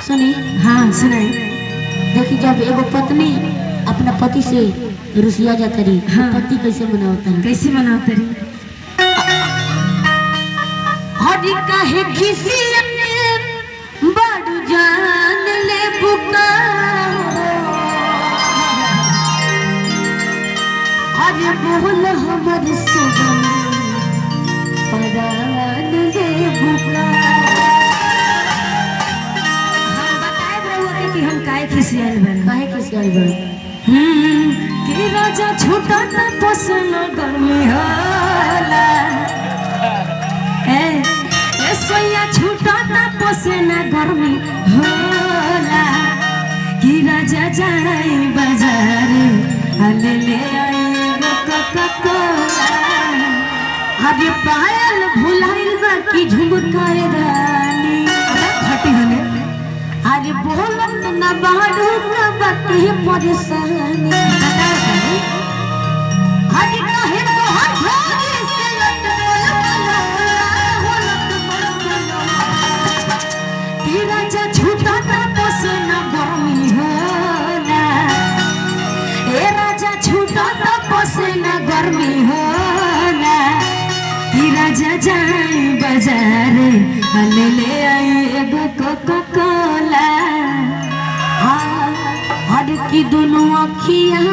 सुनी। हाँ सुनाई। देखी जब एगो पत्नी अपना पति से रुसिया जाता रही, हाँ। पति कैसे मनावता है? कैसे मनाते रही? हरी काहे किसी बड़ जान ले बुका, अरे बोल हमर सजन परान ले बुका। हम बताए रहुआ कि हम काहे खिसियाल बन। काहे किसियाल बड़? कि राजा छूटा न पसन गर्मी होला, ए सोया छूटा न पसन गर्मी होला, कि राजा जाई बाजार हले ले आई कोका कोला। अरे पायल भुलाइल बा कि झुमकाए रानी, हटी हने। अरे बोलत न बाड़ू का बाटे परेशानी। अरे काहे तोहर भोगी से लट बोला हो लट बोला, कि राजा छूटा न पसन गर्मी होला, ए राजा छूटा न पसन गर्मी होला, कि राजा जाई बाजार हले ले आई एगो कोका कोला। हर की दोनों अखियां